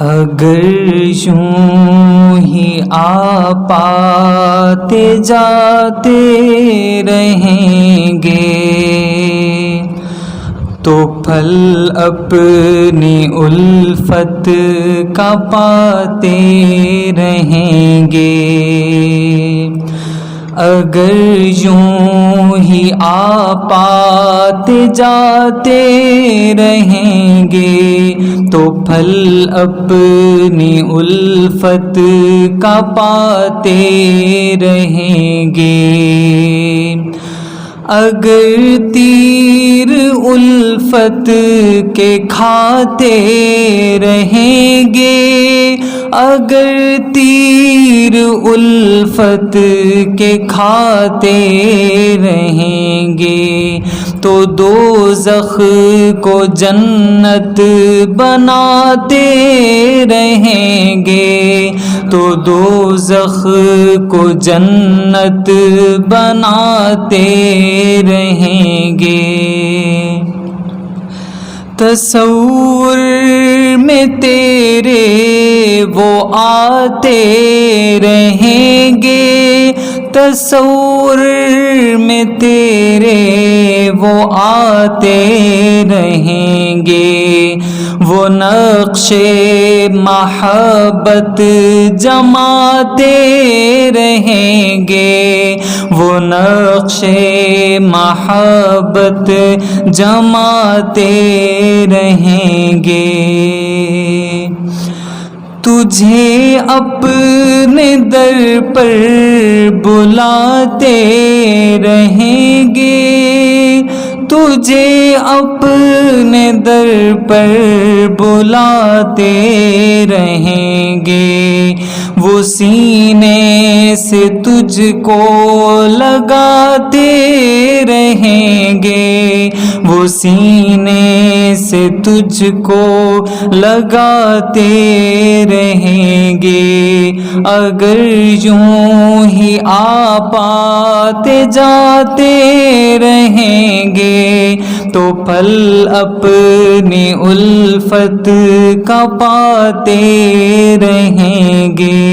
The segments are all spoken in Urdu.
اگر یوں ہی آپ آتے جاتے رہیں گے تو پھل اپنی الفت کا پاتے رہیں گے۔ اگر یوں ہی آپ آتے جاتے رہیں گے تو پھل اپنی الفت کا پاتے رہیں گے۔ اگر تیر الفت کے کھاتے رہیں گے، اگر تیر الفت کے کھاتے رہیں گے تو دوزخ کو جنت بناتے رہیں گے، تو دوزخ کو جنت بناتے رہیں گے۔ تصور میں تیرے وہ آتے رہیں گے، تصور میں تیرے وہ آتے رہیں گے، وہ نقش محبت جماتے رہیں گے، وہ نقش محبت جماتے رہیں گے۔ تجھے اپنے در پر بلاتے رہیں گے، تجھے اپنے در پر بلاتے رہیں گے، وہ سینے سے تجھ کو لگاتے رہیں گے، وہ سینے سے تجھ کو لگاتے رہیں گے۔ اگر یوں ہی آپ آتے جاتے رہیں گے تو پھل اپنی الفت کا پاتے رہیں گے۔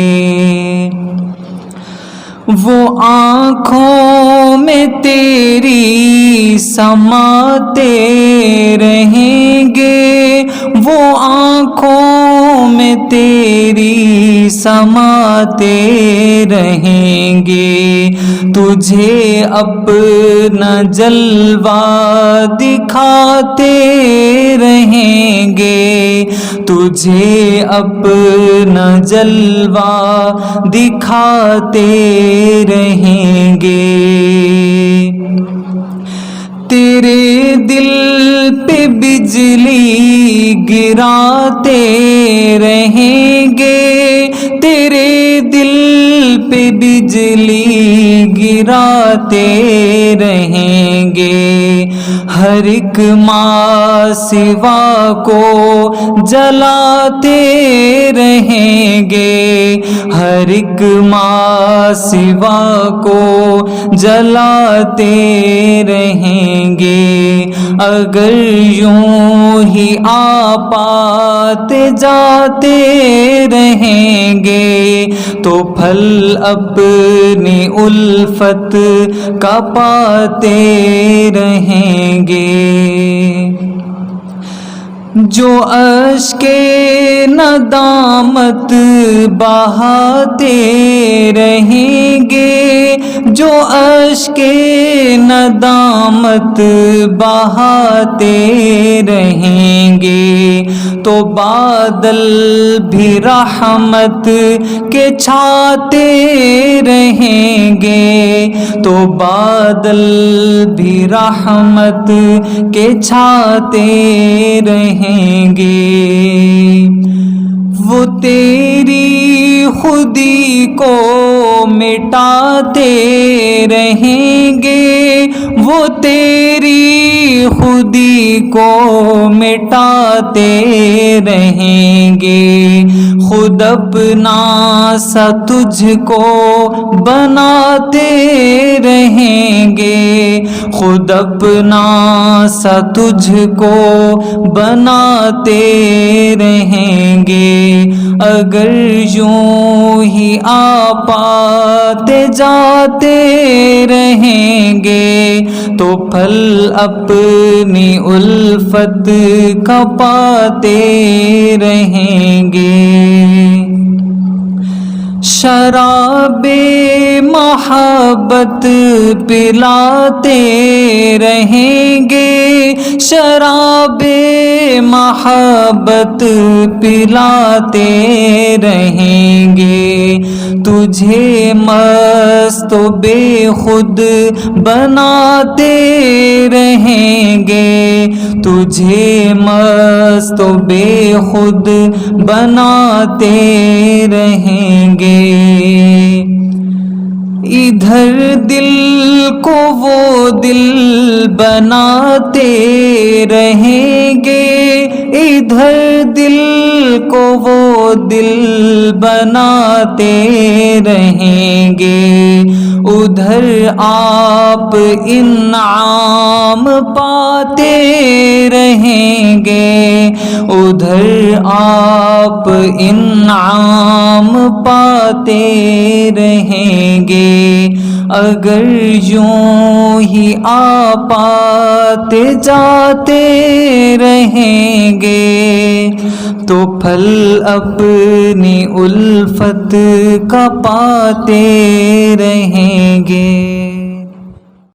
وہ آنکھوں میں تیری سماتے رہیں گے، وہ آنکھوں میں تیری سماتے رہیں گے، تجھے اپنا جلوہ دکھاتے رہیں گے، تجھے اپنا جلوہ دکھاتے رہیں گے۔ تیرے دل پہ بجلی گراتے رہیں گے، تیرے دل پہ بجلی گراتے رہیں گے، ہر ایک ماں سوا کو جلاتے رہیں گے، ہر ایک ماں سوا کو جلاتے رہیں گے۔ اگر یوں ہی آپ آتے جاتے رہیں گے تو پھل اپنی الفت کا پاتے رہیں گے۔ جو اشک ندامت بہاتے رہیں گے، جو اشک ندامت بہاتے رہیں گے تو بادل بھی رحمت کے چھاتے رہیں گے، تو بادل بھی رحمت کے چھاتے رہیں گے۔ وہ تیری خودی کو مٹاتے رہیں گے، وہ تیری خودی کو مٹاتے رہیں گے، خود خود اپنا سا تجھ کو بناتے رہیں گے، خود اپنا سا تجھ کو بناتے رہیں گے، اگر یوں ہی آپ آتے جاتے رہیں گے تو پھل اپنی الفت کا پاتے رہیں گے۔ شراب محبت پلاتے رہیں گے، شراب محبت پلاتے رہیں گے، تجھے مست و بے خود بناتے رہیں گے، تجھے مست و بے خود بناتے رہیں گے۔ ادھر دل کو وہ دل بناتے رہیں گے، ادھر دل کو وہ دل بناتے رہیں گے، ادھر آپ انعام پاتے رہیں گے، ادھر آپ انعام پاتے رہیں گے، اگر یوں ہی آپ آتے جاتے رہیں گے تو پھل اپنی الفت کا پاتے رہیں گے۔